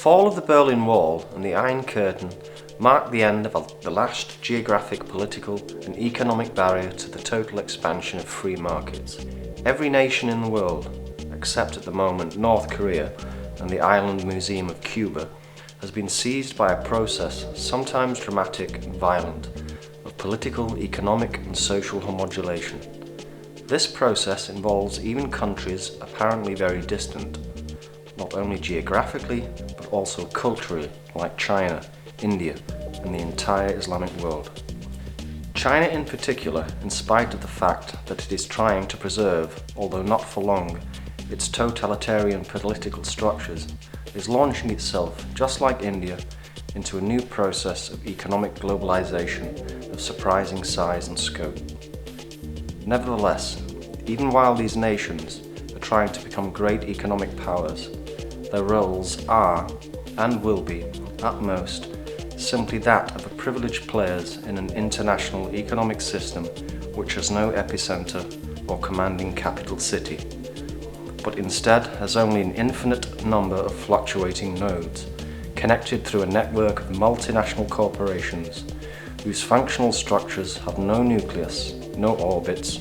fall of the Berlin Wall and the Iron Curtain marked the end of the last geographic, political and economic barrier to the total expansion of free markets. Every nation in the world, except at the moment North Korea and the Island Museum of Cuba, has been seized by a process, sometimes dramatic and violent, of political, economic and social homologation. This process involves even countries apparently very distant, not only geographically but also culturally, like China, India and the entire Islamic world. China in particular, in spite of the fact that it is trying to preserve, although not for long, its totalitarian political structures, is launching itself, just like India, into a new process of economic globalization of surprising size and scope. Nevertheless, even while these nations are trying to become great economic powers, their roles are, and will be, at most, simply that of privileged players in an international economic system which has no epicenter or commanding capital city, but instead has only an infinite number of fluctuating nodes, connected through a network of multinational corporations whose functional structures have no nucleus, no orbits,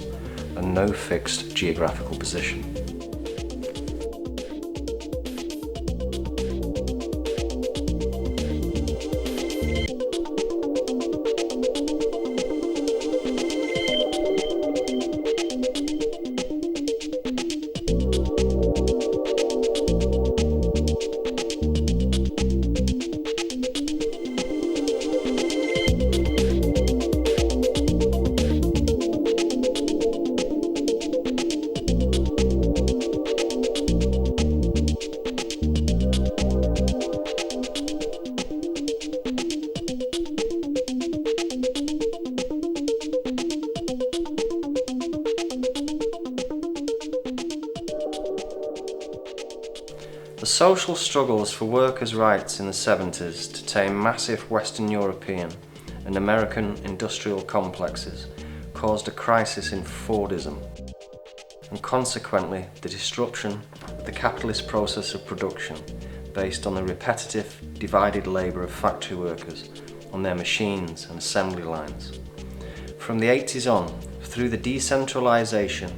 and no fixed geographical position. The social struggles for workers' rights in the 70s to tame massive Western European and American industrial complexes caused a crisis in Fordism, and consequently the disruption of the capitalist process of production based on the repetitive, divided labour of factory workers on their machines and assembly lines. From the 80s on, through the decentralisation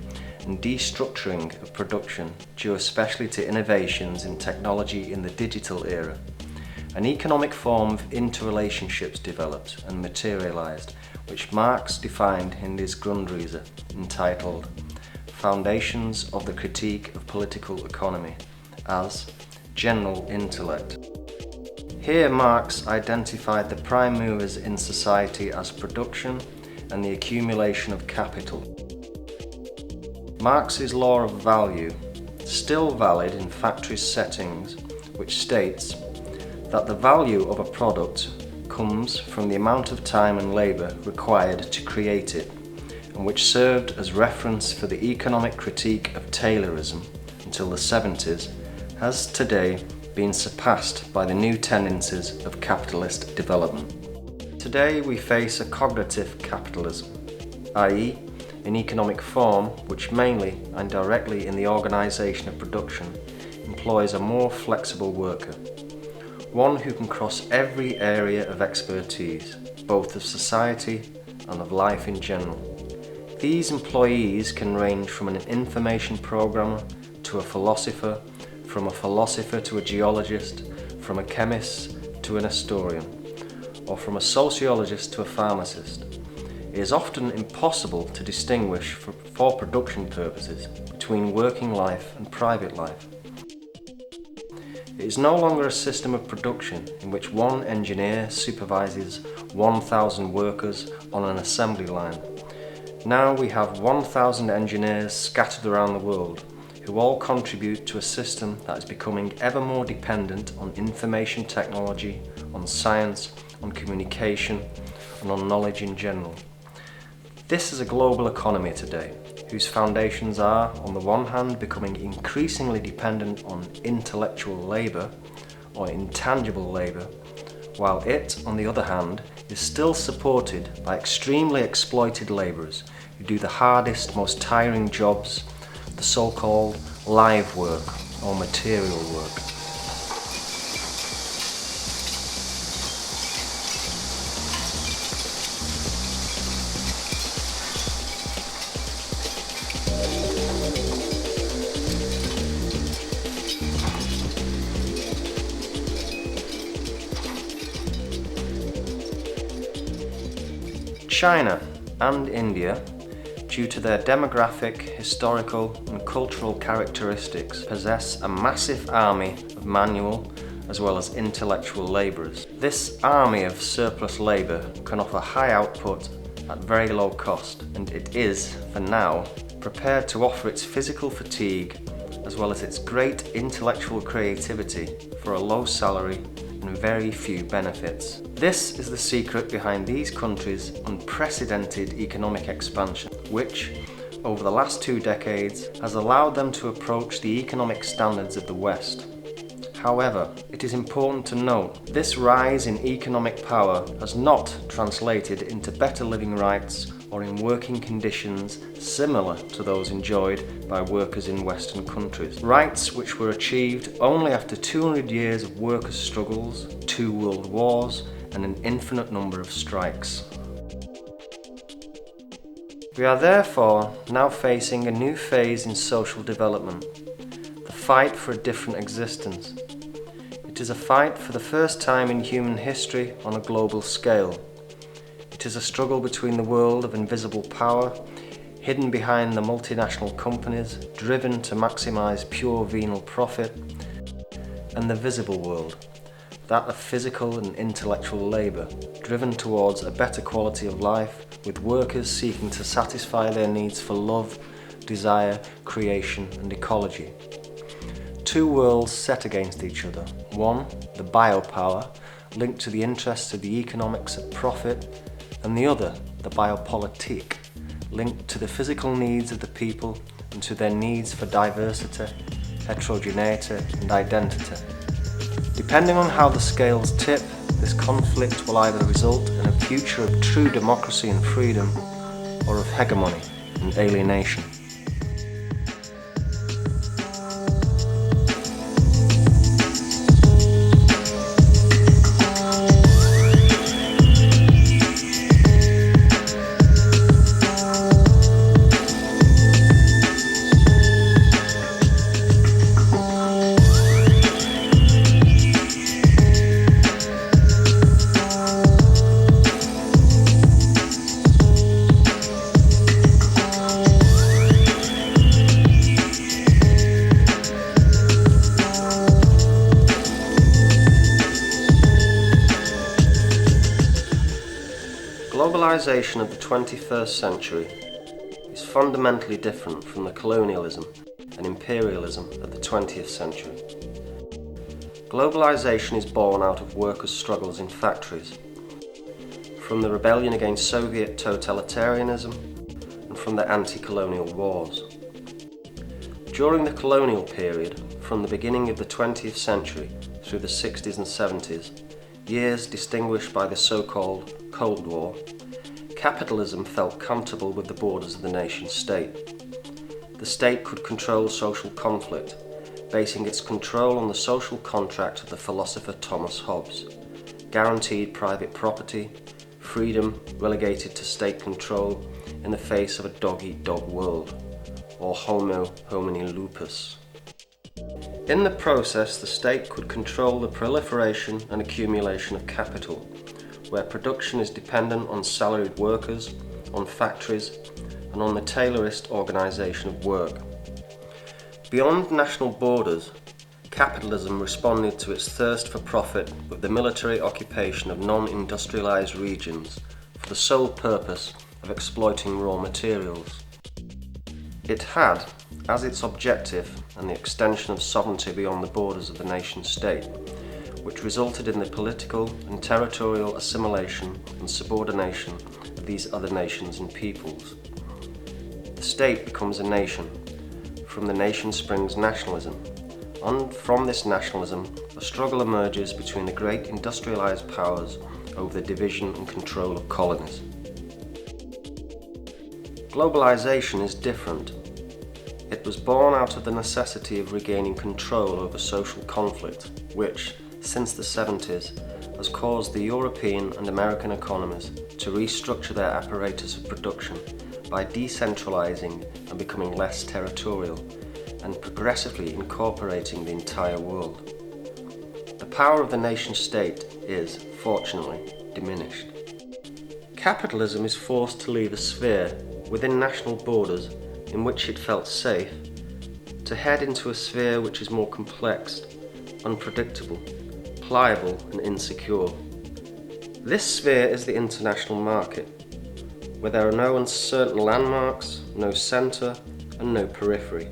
and destructuring of production due especially to innovations in technology in the digital era, an economic form of interrelationships developed and materialised, which Marx defined in his Grundrisse, entitled Foundations of the Critique of Political Economy, as general intellect. Here Marx identified the prime movers in society as production and the accumulation of capital. Marx's law of value, still valid in factory settings, which states that the value of a product comes from the amount of time and labour required to create it, and which served as reference for the economic critique of Taylorism until the 70s, has today been surpassed by the new tendencies of capitalist development. Today we face a cognitive capitalism, i.e., an economic form which mainly and directly in the organisation of production employs a more flexible worker, one who can cross every area of expertise, both of society and of life in general. These employees can range from an information programmer to a philosopher, from a philosopher to a geologist, from a chemist to an historian, or from a sociologist to a pharmacist. It is often impossible to distinguish for production purposes between working life and private life. It is no longer a system of production in which one engineer supervises 1,000 workers on an assembly line. Now we have 1,000 engineers scattered around the world who all contribute to a system that is becoming ever more dependent on information technology, on science, on communication, and on knowledge in general. This is a global economy today, whose foundations are, on the one hand, becoming increasingly dependent on intellectual labour, or intangible labour, while it, on the other hand, is still supported by extremely exploited labourers who do the hardest, most tiring jobs, the so-called live work or material work. China and India, due to their demographic, historical and cultural characteristics, possess a massive army of manual as well as intellectual labourers. This army of surplus labour can offer high output at very low cost, and it is, for now, prepared to offer its physical fatigue as well as its great intellectual creativity for a low salary and very few benefits. This is the secret behind these countries' unprecedented economic expansion, which, over the last 2 decades, has allowed them to approach the economic standards of the West. However, it is important to note this rise in economic power has not translated into better living rights or in working conditions similar to those enjoyed by workers in Western countries. Rights which were achieved only after 200 years of workers' struggles, 2 world wars, and an infinite number of strikes. We are therefore now facing a new phase in social development, the fight for a different existence. It is a fight for the first time in human history on a global scale. It is a struggle between the world of invisible power, hidden behind the multinational companies, driven to maximize pure venal profit, and the visible world, that of physical and intellectual labor, driven towards a better quality of life, with workers seeking to satisfy their needs for love, desire, creation, and ecology. 2 worlds set against each other. One, the biopower, linked to the interests of the economics of profit, and the other, the biopolitik, linked to the physical needs of the people and to their needs for diversity, heterogeneity, and identity. Depending on how the scales tip, this conflict will either result in a future of true democracy and freedom, or of hegemony and alienation. Globalization of the 21st century is fundamentally different from the colonialism and imperialism of the 20th century. Globalization is born out of workers' struggles in factories, from the rebellion against Soviet totalitarianism and from the anti-colonial wars. During the colonial period, from the beginning of the 20th century through the 60s and 70s, years distinguished by the so-called Cold War, capitalism felt comfortable with the borders of the nation-state. The state could control social conflict, basing its control on the social contract of the philosopher Thomas Hobbes, guaranteed private property, freedom relegated to state control in the face of a dog-eat-dog world, or homo homini lupus. In the process, the state could control the proliferation and accumulation of capital, where production is dependent on salaried workers, on factories, and on the Taylorist organisation of work. Beyond national borders, capitalism responded to its thirst for profit with the military occupation of non-industrialised regions for the sole purpose of exploiting raw materials. It had, as its objective, and the extension of sovereignty beyond the borders of the nation-state, which resulted in the political and territorial assimilation and subordination of these other nations and peoples. The state becomes a nation. From the nation springs nationalism, and from this nationalism, a struggle emerges between the great industrialized powers over the division and control of colonies. Globalization is different. It was born out of the necessity of regaining control over social conflict, which, since the 70s, has caused the European and American economies to restructure their apparatus of production by decentralizing and becoming less territorial, and progressively incorporating the entire world. The power of the nation-state is, fortunately, diminished. Capitalism is forced to leave a sphere within national borders in which it felt safe to head into a sphere which is more complex, unpredictable, pliable and insecure. This sphere is the international market, where there are no uncertain landmarks, no centre and no periphery.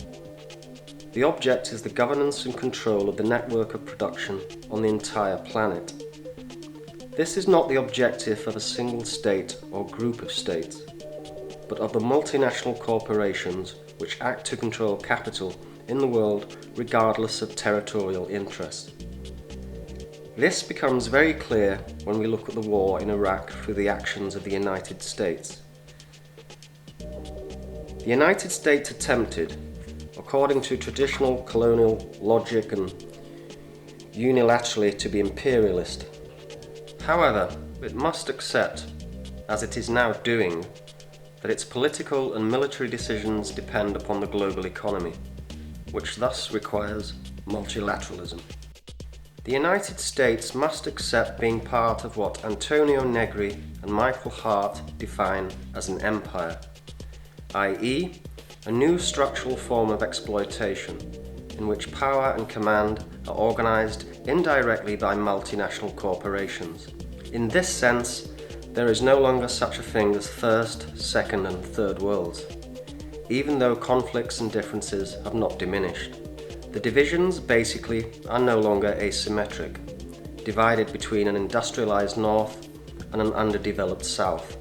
The object is the governance and control of the network of production on the entire planet. This is not the objective of a single state or group of states, but of the multinational corporations which act to control capital in the world regardless of territorial interest. This becomes very clear when we look at the war in Iraq through the actions of the United States. The United States attempted, according to traditional colonial logic and unilaterally, to be imperialist. However, it must accept, as it is now doing, that its political and military decisions depend upon the global economy, which thus requires multilateralism. The United States must accept being part of what Antonio Negri and Michael Hart define as an empire, i.e., a new structural form of exploitation in which power and command are organized indirectly by multinational corporations. In this sense, there is no longer such a thing as first, second and third worlds, even though conflicts and differences have not diminished. The divisions basically are no longer asymmetric, divided between an industrialized north and an underdeveloped south,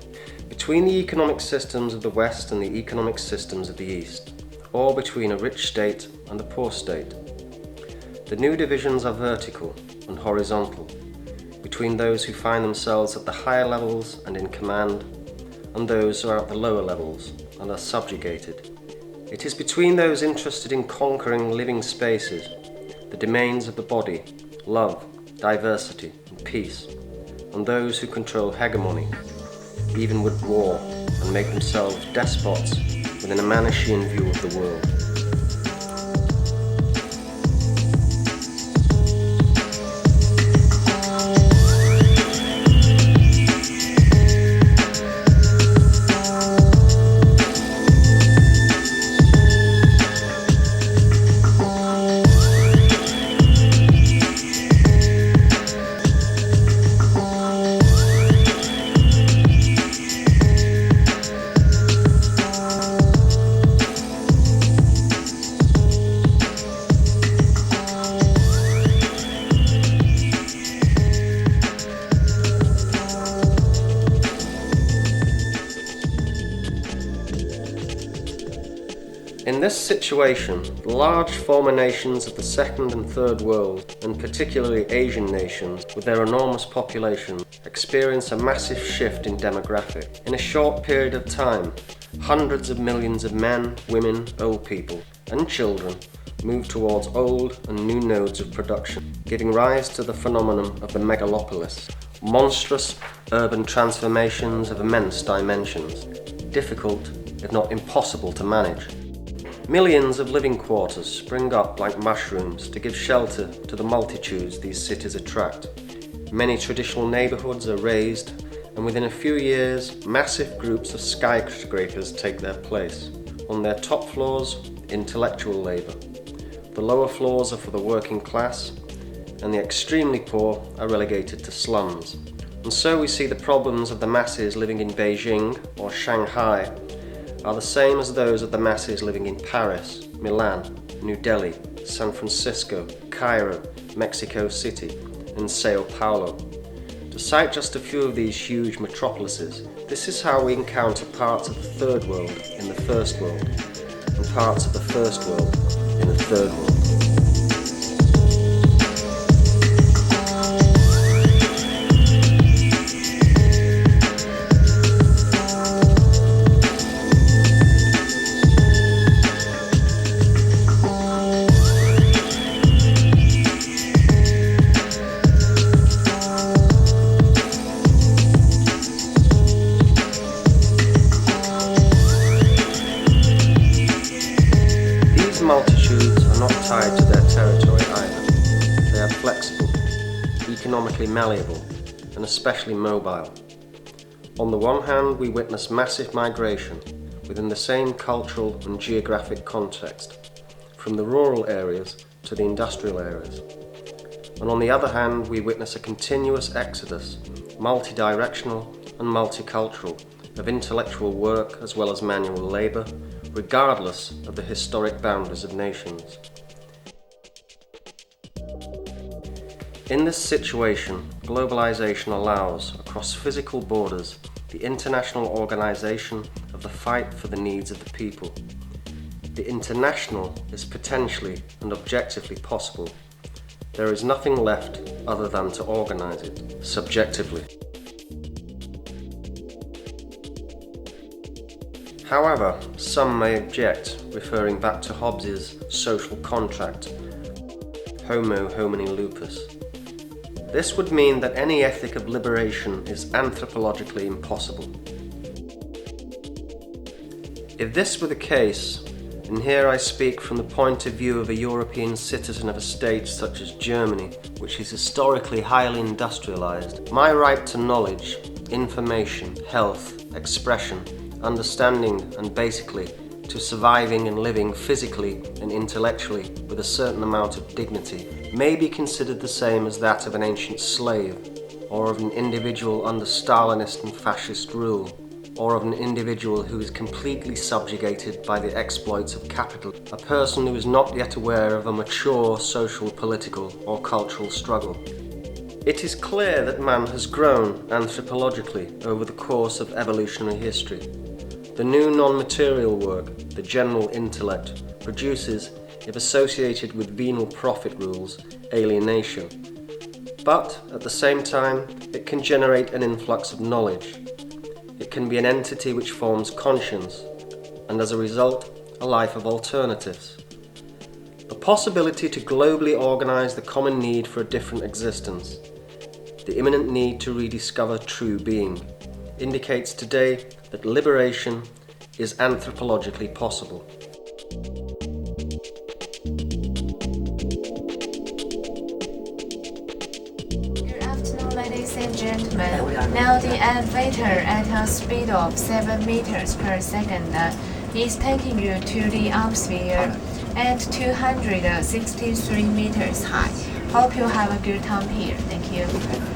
between the economic systems of the West and the economic systems of the East, or between a rich state and a poor state. The new divisions are vertical and horizontal, between those who find themselves at the higher levels and in command, and those who are at the lower levels and are subjugated. It is between those interested in conquering living spaces, the domains of the body, love, diversity and peace, and those who control hegemony, even with war, and make themselves despots within a Manichean view of the world. In this situation, the large former nations of the second and third world, and particularly Asian nations, with their enormous populations, experience a massive shift in demographic. In a short period of time, hundreds of millions of men, women, old people, and children move towards old and new nodes of production, giving rise to the phenomenon of the megalopolis, monstrous urban transformations of immense dimensions, difficult, if not impossible to manage. Millions of living quarters spring up like mushrooms to give shelter to the multitudes these cities attract. Many traditional neighborhoods are razed, and within a few years, massive groups of skyscrapers take their place. On their top floors, intellectual labor. The lower floors are for the working class, and the extremely poor are relegated to slums. And so we see the problems of the masses living in Beijing or Shanghai are the same as those of the masses living in Paris, Milan, New Delhi, San Francisco, Cairo, Mexico City, and Sao Paulo. To cite just a few of these huge metropolises, this is how we encounter parts of the third world in the first world, and parts of the first world in the third world. Multitudes are not tied to their territory either. They are flexible, economically malleable, and especially mobile. On the one hand, we witness massive migration within the same cultural and geographic context, from the rural areas to the industrial areas. And on the other hand, we witness a continuous exodus, multi-directional and multicultural, of intellectual work as well as manual labour, regardless of the historic boundaries of nations. In this situation, globalization allows, across physical borders, the international organisation of the fight for the needs of the people. The international is potentially and objectively possible. There is nothing left other than to organise it, subjectively. However, some may object, referring back to Hobbes's social contract, homo homini lupus. This would mean that any ethic of liberation is anthropologically impossible. If this were the case, and here I speak from the point of view of a European citizen of a state such as Germany, which is historically highly industrialized, my right to knowledge, information, health, expression, understanding and basically to surviving and living physically and intellectually with a certain amount of dignity may be considered the same as that of an ancient slave, or of an individual under Stalinist and fascist rule, or of an individual who is completely subjugated by the exploits of capital, a person who is not yet aware of a mature social, political or cultural struggle. It is clear that man has grown anthropologically over the course of evolutionary history. The new non-material work, the general intellect, produces, if associated with venal profit rules, alienation. But, at the same time, it can generate an influx of knowledge. It can be an entity which forms conscience, and as a result, a life of alternatives. The possibility to globally organise the common need for a different existence, the imminent need to rediscover true being, indicates today that liberation is anthropologically possible. Good afternoon, ladies and gentlemen. Now the elevator at a speed of 7 meters per second is taking you to the atmosphere at 263 meters high. Hope you have a good time here. Thank you.